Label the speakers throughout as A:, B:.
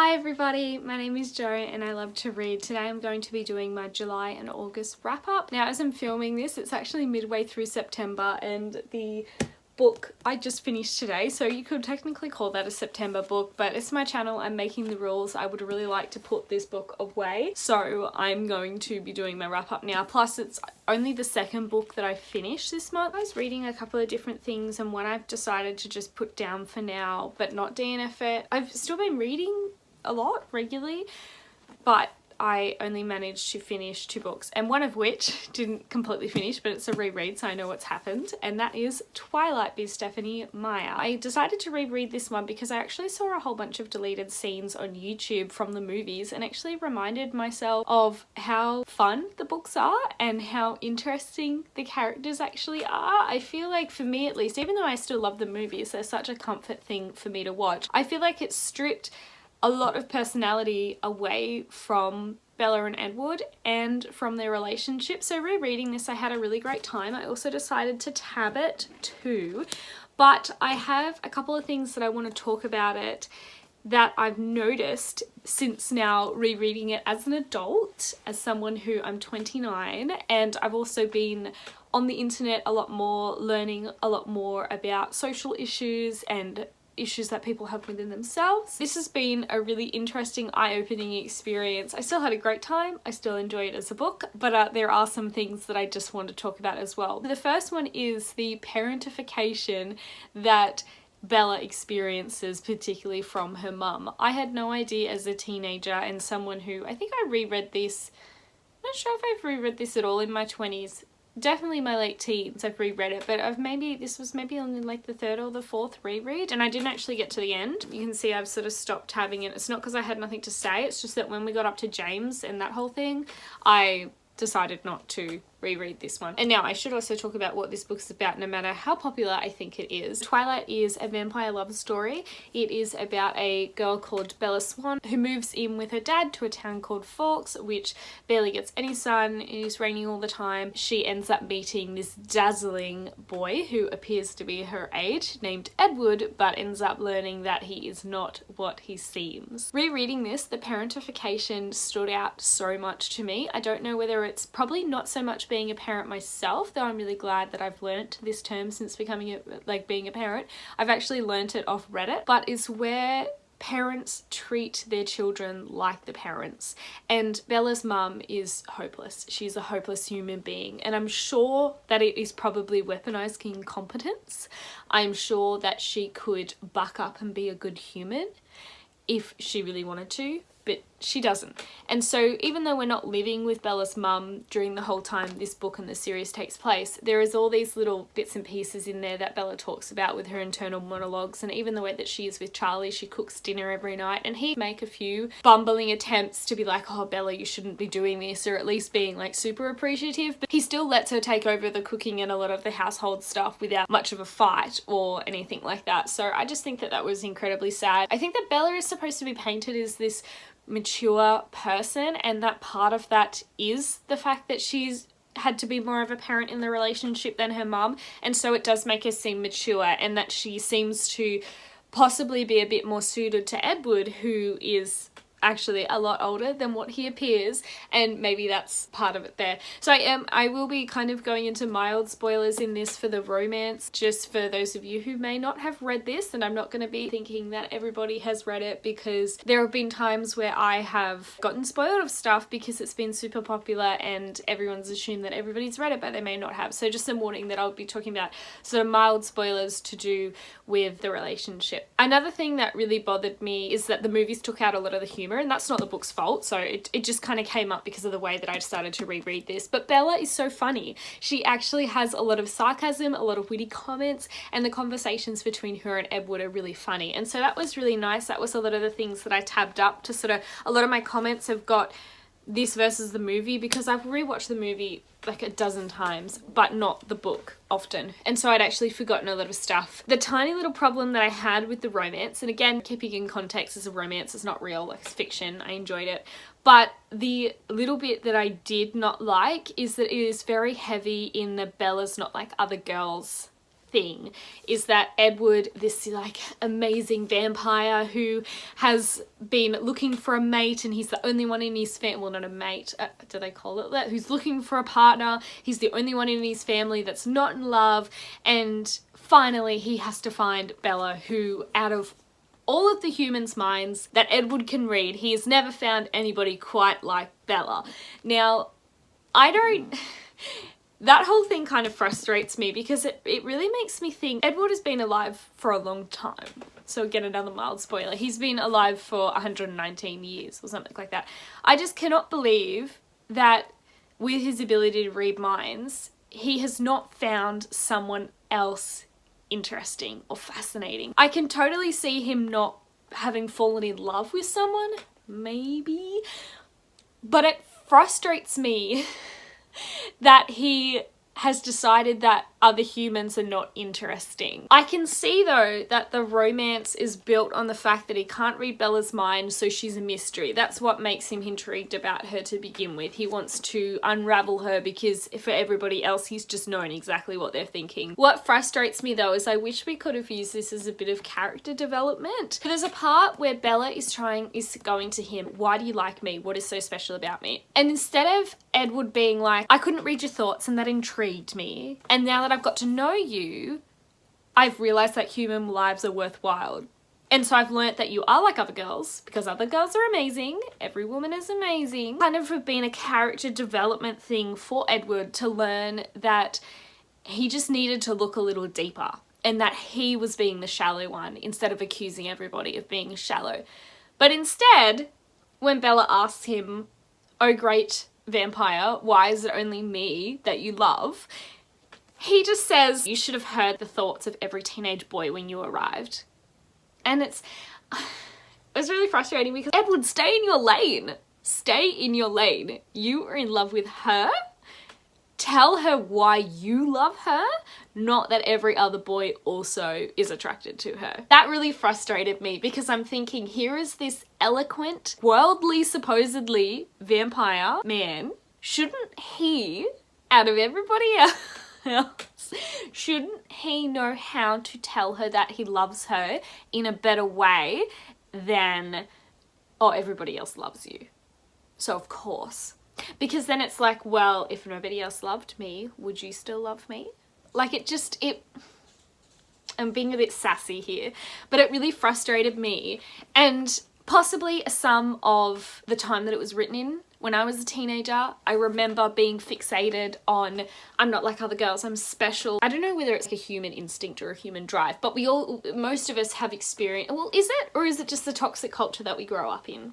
A: Hi everybody, my name is Jo and I love to read. Today I'm going to be doing my July and August wrap up. Now as I'm filming this, it's actually midway through September and the book I just finished today, so you could technically call that a September book, but it's my channel, I'm making the rules. I would really like to put this book away, so I'm going to be doing my wrap up now. Plus it's only the second book that I finished this month. I was reading a couple of different things and one I've decided to just put down for now but not DNF it. I've still been reading a lot regularly, but I only managed to finish 2 books, and one of which didn't completely finish, but it's a reread, so I know what's happened, and that is Twilight by Stephenie Meyer. I decided to reread this one because I actually saw a whole bunch of deleted scenes on YouTube from the movies and actually reminded myself of how fun the books are and how interesting the characters actually are. I feel like, for me at least, even though I still love the movies, they're such a comfort thing for me to watch, I feel like it's stripped a lot of personality away from Bella and Edward and from their relationship. So rereading this, I had a really great time. I also decided to tab it too, but I have a couple of things that I want to talk about it that I've noticed since now rereading it as an adult, as someone who I'm 29, and I've also been on the internet a lot more, learning a lot more about social issues and issues that people have within themselves. This has been a really interesting, eye-opening experience. I still had a great time. I still enjoy it as a book, but there are some things that I just want to talk about as well. The first one is the parentification that Bella experiences, particularly from her mum. I had no idea as a teenager, and someone who, I think I reread this, I'm not sure if I've reread this at all in my 20s. Definitely my late teens I've reread it, but this was maybe only like the 3rd or the 4th reread, and I didn't actually get to the end. You can see I've sort of stopped having it. It's not because I had nothing to say, it's just that when we got up to James and that whole thing, I decided not to reread this one. And now I should also talk about what this book is about, no matter how popular I think it is. Twilight is a vampire love story. It is about a girl called Bella Swan who moves in with her dad to a town called Forks, which barely gets any sun. It is raining all the time. She ends up meeting this dazzling boy who appears to be her age, named Edward, but ends up learning that he is not what he seems. Rereading this, the parentification stood out so much to me. I don't know whether it's probably not so much being a parent myself, though I'm really glad that I've learnt this term since becoming being a parent. I've actually learnt it off Reddit, but it's where parents treat their children like the parents, and Bella's mum is hopeless. She's a hopeless human being, and I'm sure that it is probably weaponized incompetence. I'm sure that she could buck up and be a good human if she really wanted to, but she doesn't. And so even though we're not living with Bella's mum during the whole time this book and the series takes place, there is all these little bits and pieces in there that Bella talks about with her internal monologues, and even the way that she is with Charlie. She cooks dinner every night, and he make a few bumbling attempts to be like, oh Bella, you shouldn't be doing this, or at least being like super appreciative, but he still lets her take over the cooking and a lot of the household stuff without much of a fight or anything like that. So I just think that that was incredibly sad. I think that Bella is supposed to be painted as this mature person, and that part of that is the fact that she's had to be more of a parent in the relationship than her mum, and so it does make her seem mature, and that she seems to possibly be a bit more suited to Edward, who is actually a lot older than what he appears, and maybe that's part of it there. So I will be kind of going into mild spoilers in this for the romance, just for those of you who may not have read this, and I'm not going to be thinking that everybody has read it, because there have been times where I have gotten spoiled of stuff because it's been super popular and everyone's assumed that everybody's read it, but they may not have. So just a warning that I'll be talking about sort of mild spoilers to do with the relationship. Another thing that really bothered me is that the movies took out a lot of the humor, and that's not the book's fault, so it just kind of came up because of the way that I decided to reread this. But Bella is so funny. She actually has a lot of sarcasm, a lot of witty comments, and the conversations between her and Edward are really funny, and so that was really nice. That was a lot of the things that I tabbed up to sort of, a lot of my comments have got this versus the movie, because I've rewatched the movie like a dozen times, but not the book often, and so I'd actually forgotten a lot of stuff. The tiny little problem that I had with the romance, and again, keeping in context, as a romance, it's not real, like it's fiction, I enjoyed it, but the little bit that I did not like is that it is very heavy in the Bella's not like other girls thing is that Edward, this like amazing vampire who has been looking for a mate, and he's the only one in his family, well, not a mate, do they call it that, who's looking for a partner. He's the only one in his family that's not in love, and finally he has to find Bella, who out of all of the humans' minds that Edward can read, he has never found anybody quite like Bella. Now, I don't... That whole thing kind of frustrates me because it really makes me think Edward has been alive for a long time. So again, another mild spoiler. He's been alive for 119 years or something like that. I just cannot believe that with his ability to read minds, he has not found someone else interesting or fascinating. I can totally see him not having fallen in love with someone, maybe, but it frustrates me that he has decided that other humans are not interesting. I can see though that the romance is built on the fact that he can't read Bella's mind, so she's a mystery. That's what makes him intrigued about her to begin with. He wants to unravel her because for everybody else he's just known exactly what they're thinking. What frustrates me though is I wish we could have used this as a bit of character development. There's a part where Bella is going to him, why do you like me? What is so special about me? And instead of Edward being like, I couldn't read your thoughts and that intrigued me, and now that I've got to know you, I've realized that human lives are worthwhile. And so I've learnt that you are like other girls, because other girls are amazing. Every woman is amazing. Kind of have been a character development thing for Edward to learn that he just needed to look a little deeper and that he was being the shallow one instead of accusing everybody of being shallow. But instead, when Bella asks him, oh great vampire, why is it only me that you love? He just says, you should have heard the thoughts of every teenage boy when you arrived. And it was really frustrating because Edward, stay in your lane. Stay in your lane. You are in love with her. Tell her why you love her, not that every other boy also is attracted to her. That really frustrated me because I'm thinking, here is this eloquent, worldly, supposedly vampire man. Shouldn't he, out of everybody else, shouldn't he know how to tell her that he loves her in a better way than, oh, everybody else loves you, so of course. Because then it's like, well, if nobody else loved me, would you still love me? Like I'm being a bit sassy here, but it really frustrated me. And possibly some of the time that it was written in, when I was a teenager, I remember being fixated on, I'm not like other girls, I'm special. I don't know whether it's like a human instinct or a human drive, but most of us have experienced, well, is it? Or is it just the toxic culture that we grow up in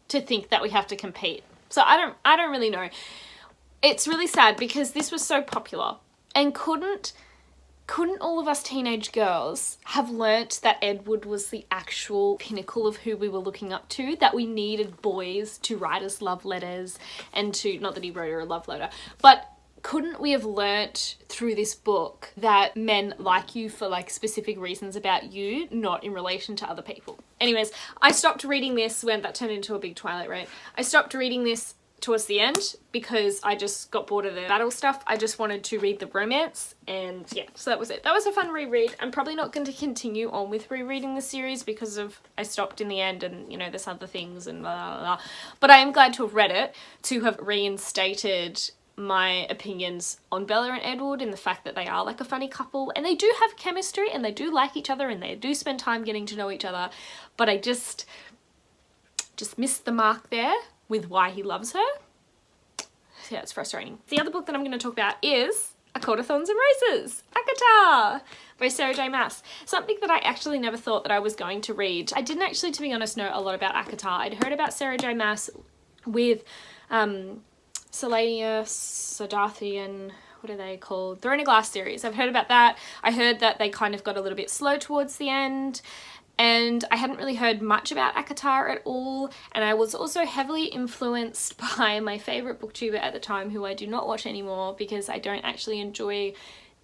A: to think that we have to compete? So I don't really know. It's really sad because this was so popular, and couldn't all of us teenage girls have learnt that Edward was the actual pinnacle of who we were looking up to, that we needed boys to write us love letters and to, not that he wrote her a love letter, but couldn't we have learnt through this book that men like you for like specific reasons about you, not in relation to other people? Anyways, I stopped reading this when that turned into a big Twilight rant. I stopped reading this towards the end because I just got bored of the battle stuff. I just wanted to read the romance, and yeah, so that was it. That was a fun reread. I'm probably not going to continue on with rereading the series because of I stopped in the end and, you know, there's other things and blah, blah, blah. But I am glad to have read it, to have reinstated my opinions on Bella and Edward and the fact that they are like a funny couple and they do have chemistry and they do like each other and they do spend time getting to know each other, but I just missed the mark there with why he loves her. Yeah, it's frustrating. The other book that I'm going to talk about is ACOTAR Thorns and Roses, ACOTAR by Sarah J Maas. Something that I actually never thought that I was going to read. I didn't actually, to be honest, know a lot about ACOTAR. I'd heard about Sarah J Maas with Selenia, Siddharthian, what are they called? Throne of Glass series. I've heard about that. I heard that they kind of got a little bit slow towards the end, and I hadn't really heard much about ACOTAR at all. And I was also heavily influenced by my favourite booktuber at the time, who I do not watch anymore because I don't actually enjoy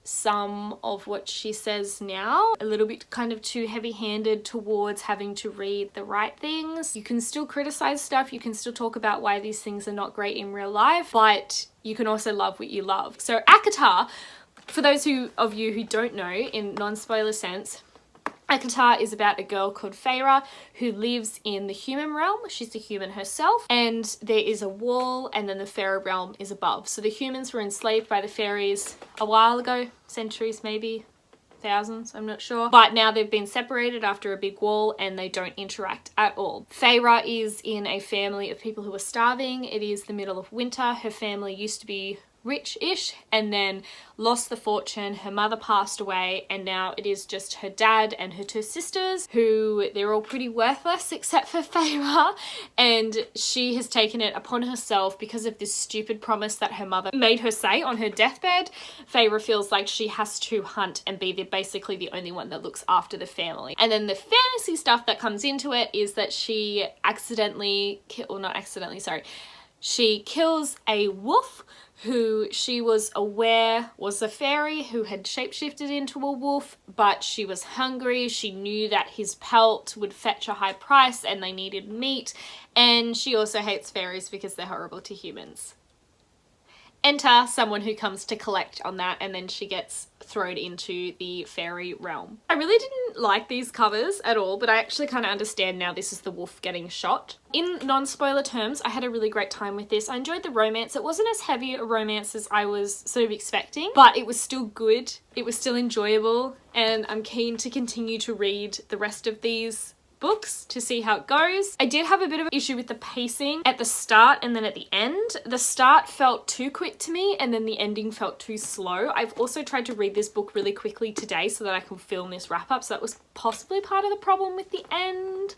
A: some of what she says now. A little bit kind of too heavy-handed towards having to read the right things. You can still criticize stuff, you can still talk about why these things are not great in real life, but you can also love what you love. So ACOTAR For those of you who don't know, in non-spoiler sense, ACOTAR is about a girl called Feyre who lives in the human realm. She's a human herself, and there is a wall, and then the fairy realm is above. So the humans were enslaved by the fairies a while ago, centuries maybe, thousands, I'm not sure. But now they've been separated after a big wall and they don't interact at all. Feyre is in a family of people who are starving. It is the middle of winter. Her family used to be rich-ish and then lost the fortune. Her mother passed away, and now it is just her dad and her two sisters, who they're all pretty worthless except for Feyre, and she has taken it upon herself because of this stupid promise that her mother made her say on her deathbed. Feyre feels like she has to hunt and be basically the only one that looks after the family. And then the fantasy stuff that comes into it is that she she kills a wolf who she was aware was a fairy who had shapeshifted into a wolf, but she was hungry. She knew that his pelt would fetch a high price and they needed meat, and she also hates fairies because they're horrible to humans. Enter someone who comes to collect on that, and then she gets thrown into the fairy realm. I really didn't like these covers at all, but I actually kind of understand now this is the wolf getting shot. In non-spoiler terms, I had a really great time with this. I enjoyed the romance. It wasn't as heavy a romance as I was sort of expecting, but it was still good. It was still enjoyable, and I'm keen to continue to read the rest of these books to see how it goes. I did have a bit of an issue with the pacing at the start and then at the end. The start felt too quick to me, and then the ending felt too slow. I've also tried to read this book really quickly today so that I can film this wrap up, so that was possibly part of the problem with the end,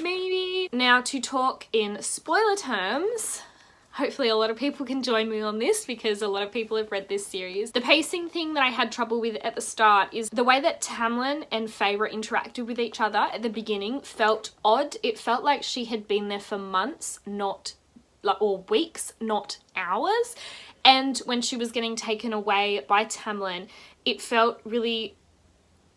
A: maybe. Now, to talk in spoiler terms, hopefully a lot of people can join me on this because a lot of people have read this series. The pacing thing that I had trouble with at the start is the way that Tamlin and Feyre interacted with each other at the beginning felt odd. It felt like she had been there for months, or weeks, not hours. And when she was getting taken away by Tamlin, it felt really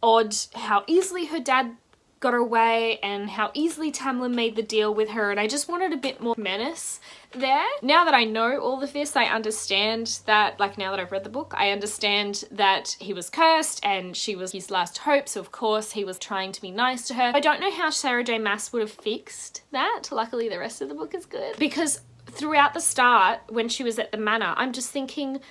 A: odd how easily her dad got away and how easily Tamlin made the deal with her, and I just wanted a bit more menace there. Now that I know all of this, I understand that, like, now that I've read the book, I understand that he was cursed and she was his last hope, so of course he was trying to be nice to her. I don't know how Sarah J Maas would have fixed that. Luckily the rest of the book is good, because throughout the start when she was at the manor, I'm just thinking,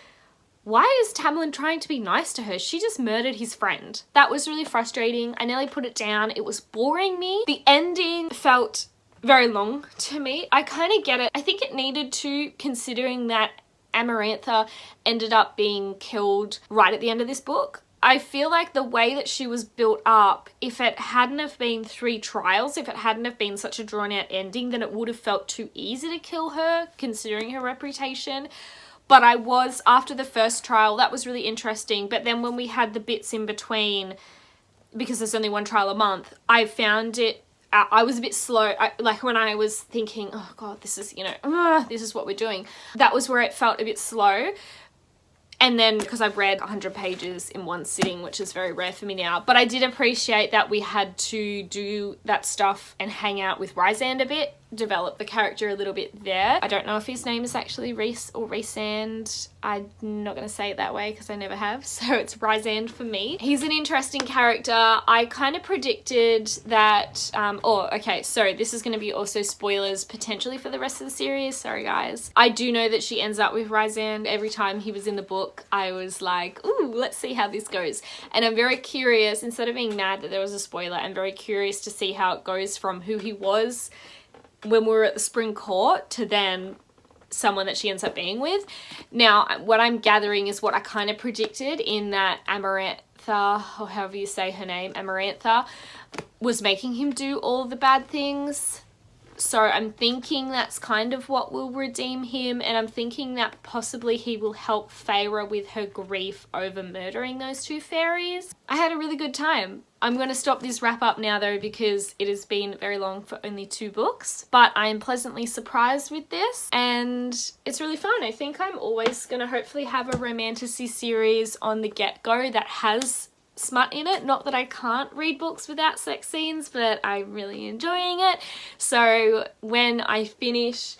A: why is Tamlin trying to be nice to her? She just murdered his friend. That was really frustrating. I nearly put it down. It was boring me. The ending felt very long to me. I kind of get it. I think it needed to, considering that Amarantha ended up being killed right at the end of this book. I feel like the way that she was built up, if it hadn't have been 3 trials, if it hadn't have been such a drawn out ending, then it would have felt too easy to kill her, considering her reputation. But I was, after the first trial, that was really interesting. But then when we had the bits in between, because there's only 1 trial a month, I found it, I was a bit slow. Like when I was thinking, oh God, this is, this is what we're doing. That was where it felt a bit slow. And then, because I've read 100 pages in one sitting, which is very rare for me now, but I did appreciate that we had to do that stuff and hang out with Rysand a bit, develop the character a little bit there. I don't know if his name is actually Rhys or Rysand. I'm not going to say it that way because I never have, so it's Rysand for me. He's an interesting character. I kind of predicted that, okay, so this is going to be also spoilers potentially for the rest of the series. Sorry guys. I do know that she ends up with Rysand. Every time he was in the book, I was like, ooh, let's see how this goes. And I'm very curious, instead of being mad that there was a spoiler, I'm very curious to see how it goes from who he was when we were at the spring court to then someone that she ends up being with. Now, what I'm gathering is what I kind of predicted, in that Amarantha, or however you say her name, Amarantha, was making him do all the bad things. So I'm thinking that's kind of what will redeem him, and I'm thinking that possibly he will help Feyre with her grief over murdering those 2 fairies. I had a really good time. I'm going to stop this wrap up now though, because it has been very long for only 2 books, but I am pleasantly surprised with this and it's really fun. I think I'm always going to hopefully have a romantasy series on the get-go that has smut in it. Not that I can't read books without sex scenes, but I'm really enjoying it. So when I finish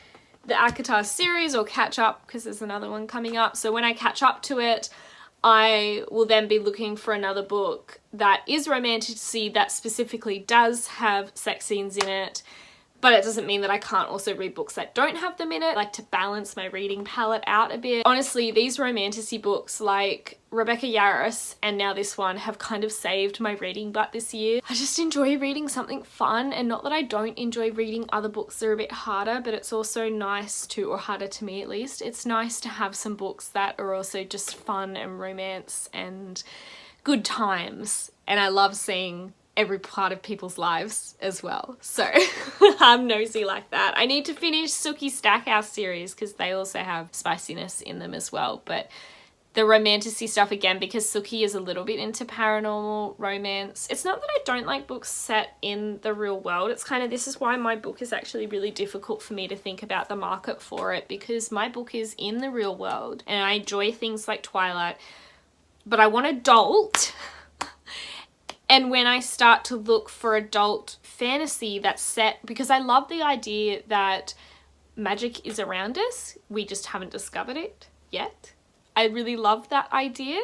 A: the ACOTAR series, or catch up, because there's another one coming up, so when I catch up to it, I will then be looking for another book that is romantasy that specifically does have sex scenes in it. But it doesn't mean that I can't also read books that don't have them in it. I like to balance my reading palette out a bit. Honestly, these romantasy books like Rebecca Yarros and now this one have kind of saved my reading butt this year. I just enjoy reading something fun, and not that I don't enjoy reading other books that are a bit harder, but it's also nice to, or harder to me at least, it's nice to have some books that are also just fun and romance and good times. And I love seeing every part of people's lives as well. So I'm nosy like that. I need to finish Sookie Stackhouse series because they also have spiciness in them as well. But the romantasy stuff, again, because Sookie is a little bit into paranormal romance. It's not that I don't like books set in the real world. It's kind of, this is why my book is actually really difficult for me to think about the market for it, because my book is in the real world and I enjoy things like Twilight, but I want adult. And when I start to look for adult fantasy that's set, because I love the idea that magic is around us, we just haven't discovered it yet. I really love that idea.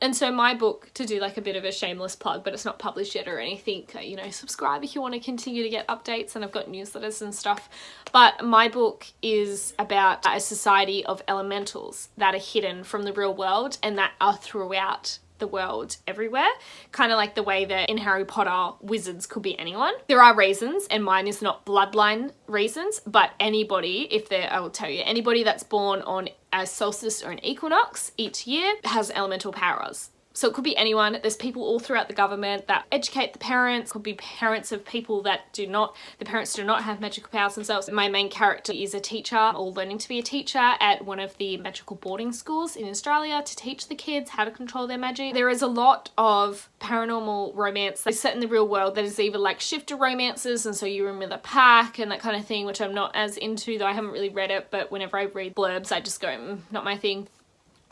A: And so my book, to do like a bit of a shameless plug, but it's not published yet or anything, you know, subscribe if you want to continue to get updates, and I've got newsletters and stuff. But my book is about a society of elementals that are hidden from the real world and that are throughout the world everywhere, kind of like the way that in Harry Potter wizards could be anyone. There are reasons, and mine is not bloodline reasons, but anybody, I will tell you, anybody that's born on a solstice or an equinox each year has elemental powers. So it could be anyone. There's people all throughout the government that educate the parents. Could be parents of people that the parents do not have magical powers themselves. My main character is a teacher, or learning to be a teacher at one of the magical boarding schools in Australia to teach the kids how to control their magic. There is a lot of paranormal romance that's set in the real world that is either like shifter romances, and so you're in with a pack and that kind of thing, which I'm not as into, though I haven't really read it, but whenever I read blurbs I just go, not my thing.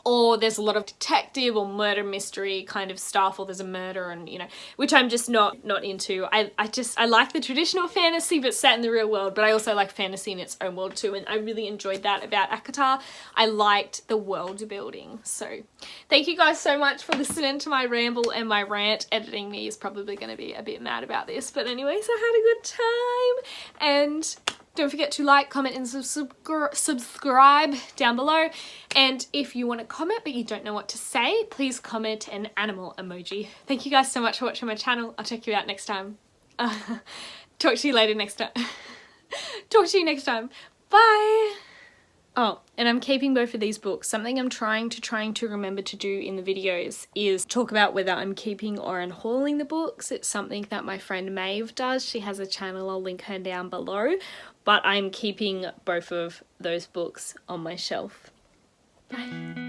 A: Or there's a lot of detective or murder mystery kind of stuff, or there's a murder, and you know, which I'm just not into. I like the traditional fantasy but set in the real world, but I also like fantasy in its own world too, and I really enjoyed that about ACOTAR. I liked the world building. So thank you guys so much for listening to my ramble and my rant. Editing me is probably going to be a bit mad about this, but anyways, I had a good time. And don't forget to like, comment, and subscribe down below. And if you want to comment but you don't know what to say, please comment an animal emoji. Thank you guys so much for watching my channel. I'll check you out next time. Talk to you later next time. Talk to you next time. Bye. Oh, and I'm keeping both of these books. Something I'm trying to remember to do in the videos is talk about whether I'm keeping or unhauling the books. It's something that my friend Maeve does. She has a channel, I'll link her down below. But I'm keeping both of those books on my shelf. Bye.